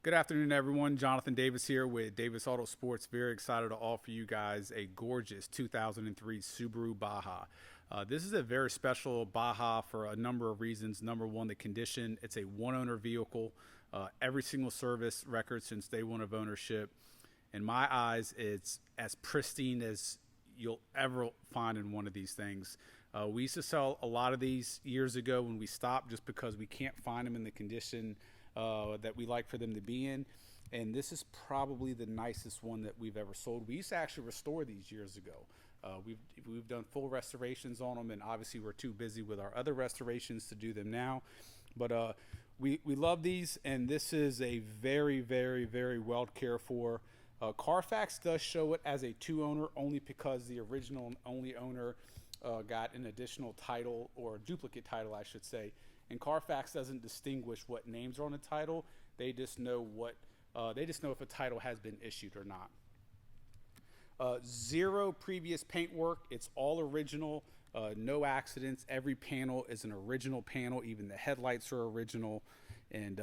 Good afternoon, everyone. Jonathan Davis here with Davis AutoSports. Very excited to offer you guys a gorgeous 2003 Subaru BAJA. This is a very special BAJA for a number of reasons. Number one, the condition. It's a one-owner vehicle. Every single service record since day one of ownership. In my eyes, it's as pristine as you'll ever find in one of these things. We used to sell a lot of these years ago when we stopped just because we can't find them in the condition that we like for them to be in. And this is probably the nicest one that we've ever sold. We used to actually restore these years ago. We've done full restorations on them, and obviously we're too busy with our other restorations to do them now. But we love these, and this is a very, very, very well cared for. Carfax does show it as a two-owner only because the original and only owner got an additional title, or a duplicate title, I should say. And Carfax doesn't distinguish what names are on the title. They just know if a title has been issued or not. Zero previous paint work. It's all original. No accidents. Every panel is an original panel. Even the headlights are original. And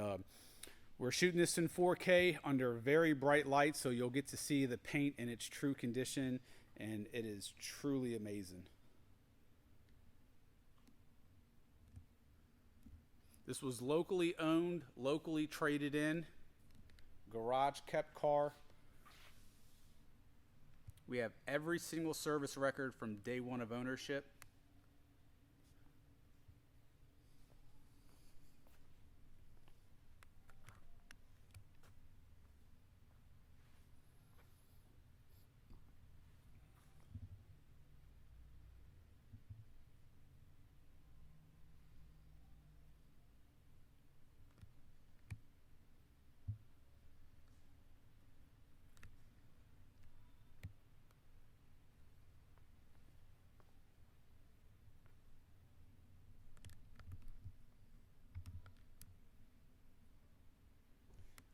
we're shooting this in 4K under very bright lights, so you'll get to see the paint in its true condition, and it is truly amazing. This was locally owned, locally traded in, garage kept car. We have every single service record from day one of ownership.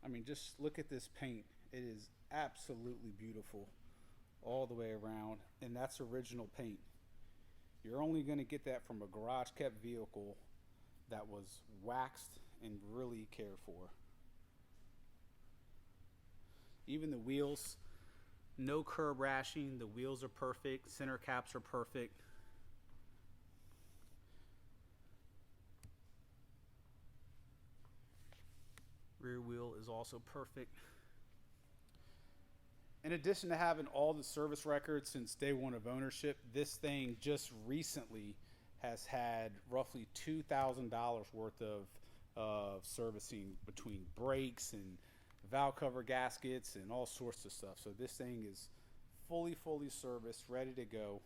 I mean, just look at this paint. It is absolutely beautiful all the way around, and that's original paint. You're only going to get that from a garage kept vehicle that was waxed and really cared for. Even the wheels, no curb rashing. The wheels are perfect. Center caps are perfect. Rear wheel is also perfect. In addition to having all the service records since day one of ownership, this thing just recently has had roughly $2,000 worth of servicing between brakes and valve cover gaskets and all sorts of stuff. So this thing is fully serviced, ready to go.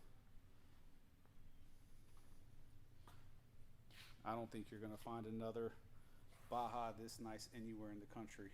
I don't think you're going to find another BAJA this nice anywhere in the country.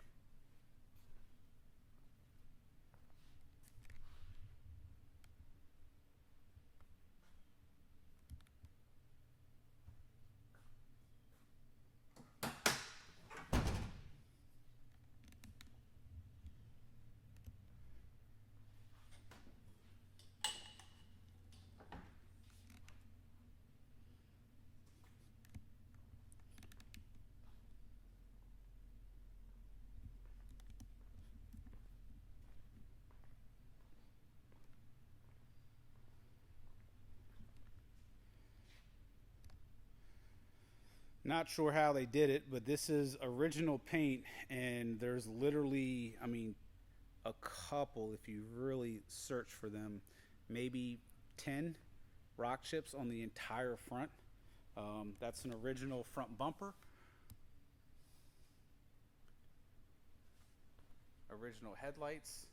Not sure how they did it, but this is original paint, and there's literally, I mean, a couple, if you really search for them, maybe 10 rock chips on the entire front. That's an original front bumper. Original headlights.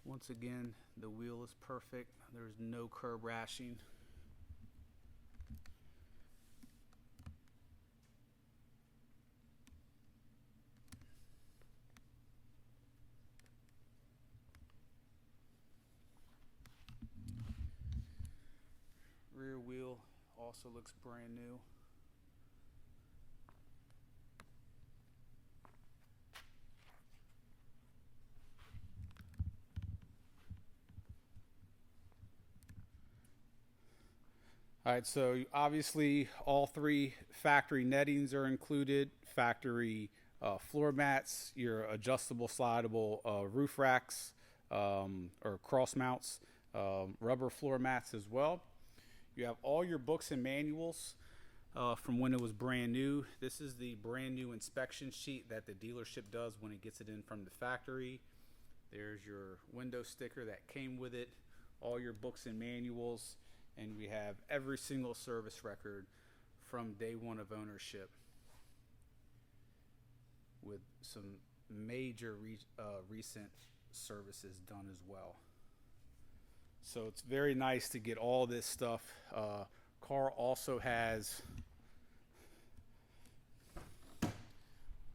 Once again, the wheel is perfect. There's no curb rashing. Rear wheel also looks brand new. All right, so obviously all three factory nettings are included, factory floor mats, your adjustable slidable roof racks or cross mounts, rubber floor mats as well. You have all your books and manuals from when it was brand new. This is the brand new inspection sheet that the dealership does when it gets it in from the factory. There's your window sticker that came with it, all your books and manuals, and we have every single service record from day one of ownership with some major recent services done as well. So it's very nice to get all this stuff. Car also has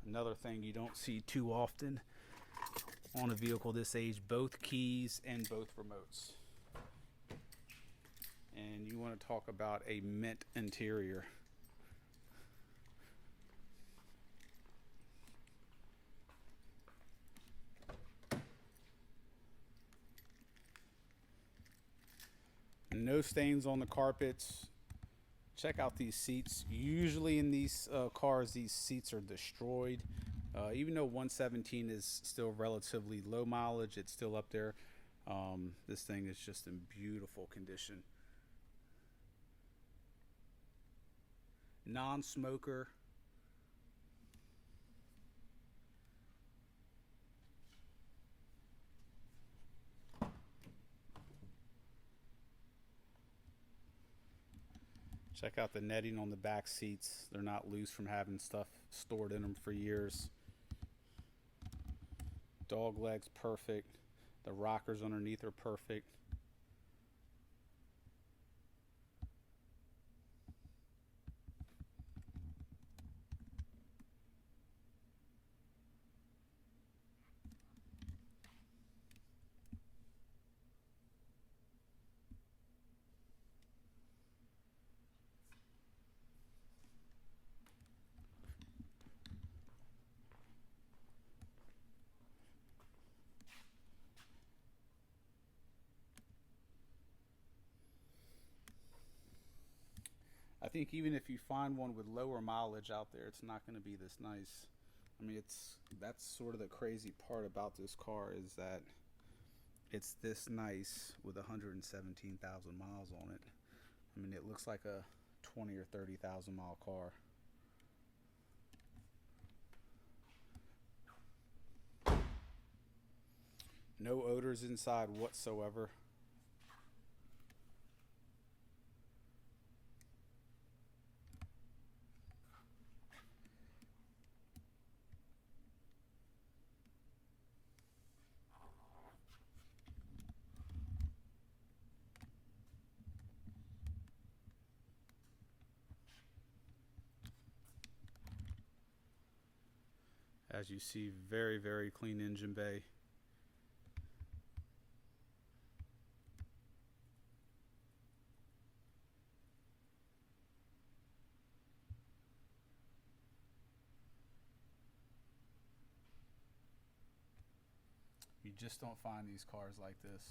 another thing you don't see too often on a vehicle this age, both keys and both remotes. And you want to talk about a mint interior. No stains on the carpets. Check out these seats. Usually in these cars, these seats are destroyed. Even though 117 is still relatively low mileage, it's still up there. This thing is just in beautiful condition. Non-smoker. Check out the netting on the back seats. They're not loose from having stuff stored in them for years. Dog legs perfect. The rockers underneath are perfect. I think even if you find one with lower mileage out there, it's not going to be this nice. I mean, that's sort of the crazy part about this car is that it's this nice with 117,000 miles on it. I mean, it looks like a 20 or 30,000 mile car. No odors inside whatsoever. As you see, very, very clean engine bay. You just don't find these cars like this.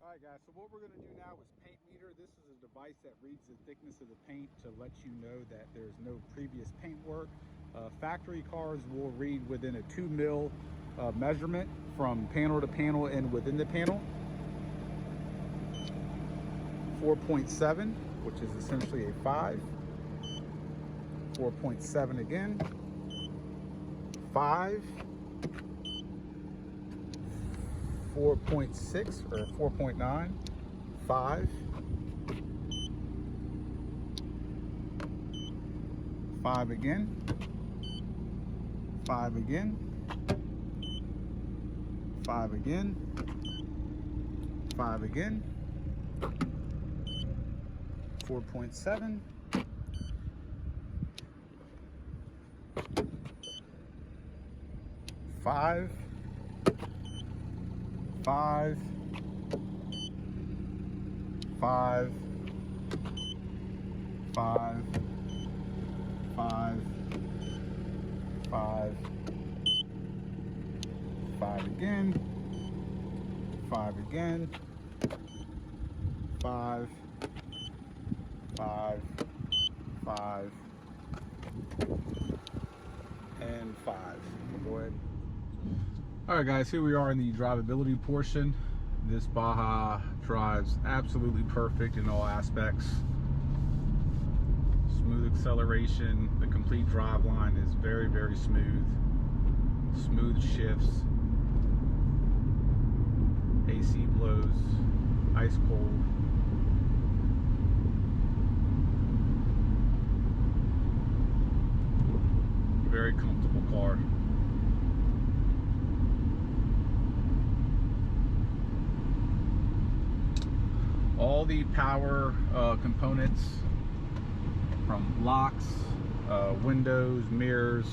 Alright guys, so what we're going to do now is paint meter. This is a device that reads the thickness of the paint to let you know that there's no previous paint work. Factory cars will read within a 2 mil measurement from panel to panel and within the panel. 4.7, which is essentially a 5. 4.7 again. 5. 4.6 or 4.9, 5, 5 again, 5 again, 5 again, 5 again, 4.7, 5, 5, 5, 5, 5, 5, 5 again, 5 again, 5, 5, 5, and 5. Go ahead. All right, guys, here we are in the drivability portion. This Baja drives absolutely perfect in all aspects. Smooth acceleration. The complete drive line is very, very smooth. Smooth shifts. AC blows ice cold. Very comfortable car. All the power components, from locks, windows, mirrors,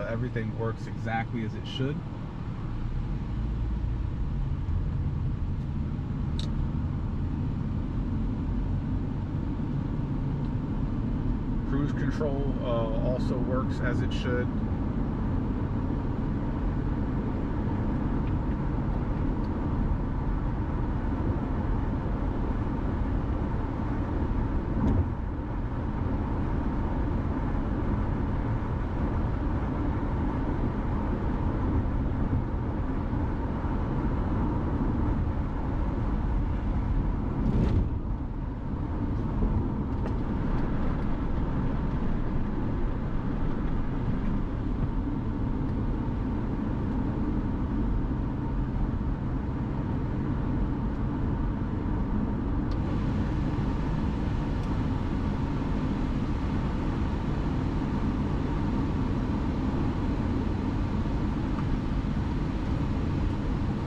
everything works exactly as it should. Cruise control also works as it should.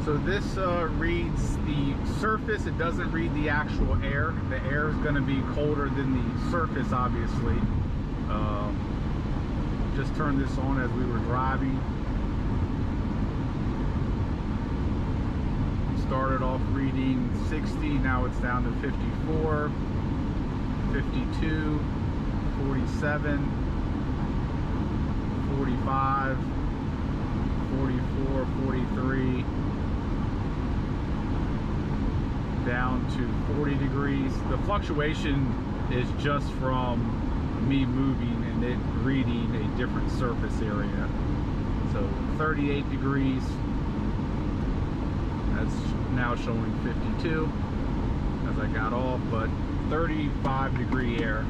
So this reads the surface, it doesn't read the actual air. The air is going to be colder than the surface, obviously. Just turned this on as we were driving. Started off reading 60, now it's down to 54, 52, 47, 45, 44, 43. Down to 40 degrees. The fluctuation is just from me moving and it reading a different surface area. So 38 degrees, that's now showing 52 as I got off, but 35 degree air.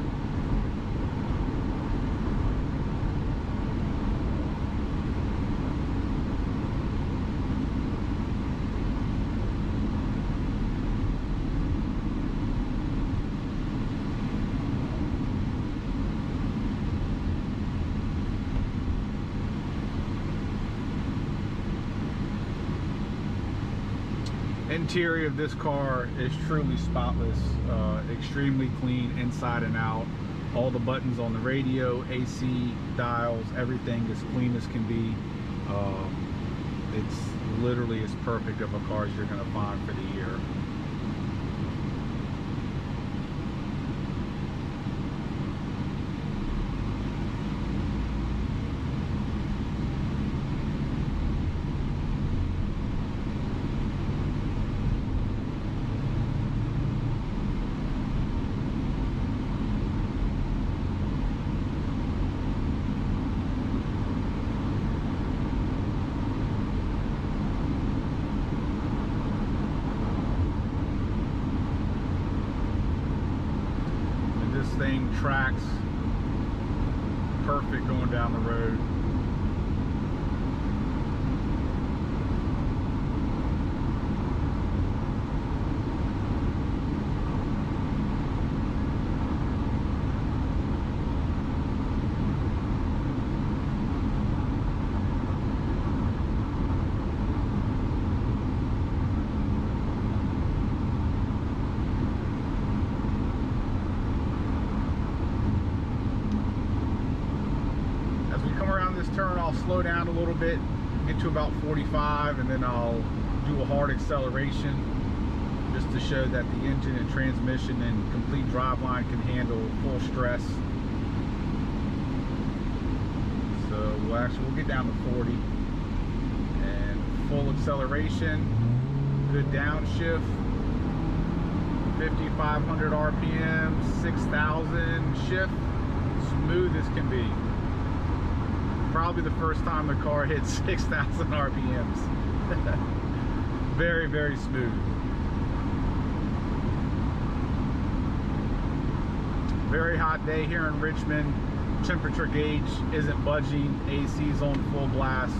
Interior of this car is truly spotless, extremely clean inside and out. All the buttons on the radio, AC, dials, everything as clean as can be. It's literally as perfect of a car as you're going to find for the year. Thing tracks perfect going down the road. This turn I'll slow down a little bit, get to about 45, and then I'll do a hard acceleration just to show that the engine and transmission and complete driveline can handle full stress. we'll get down to 40. And full acceleration, good downshift, 5,500 RPM, 6,000 shift, smooth as can be. Probably the first time the car hit 6,000 RPMs. Very, very smooth. Very hot day here in Richmond. Temperature gauge isn't budging. AC's on full blast.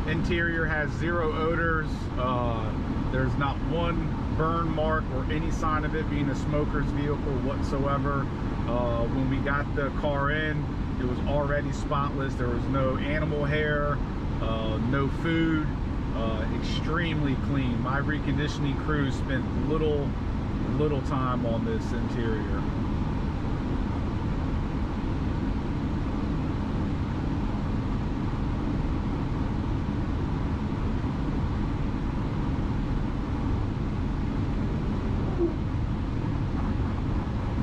Interior has 0 odors. There's not one burn mark or any sign of it being a smoker's vehicle whatsoever. When we got the car in, it was already spotless. There was no animal hair, no food, extremely clean. My reconditioning crew spent little time on this interior.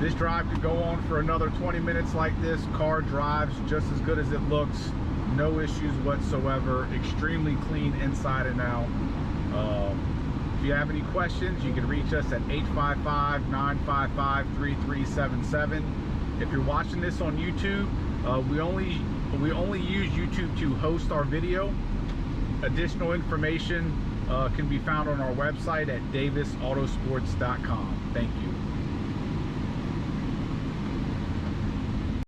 This drive could go on for another 20 minutes like this. Car drives just as good as it looks. No issues whatsoever. Extremely clean inside and out. If you have any questions, you can reach us at 855-955-3377. If you're watching this on YouTube, we only use YouTube to host our video. Additional information can be found on our website at davisautosports.com. Thank you.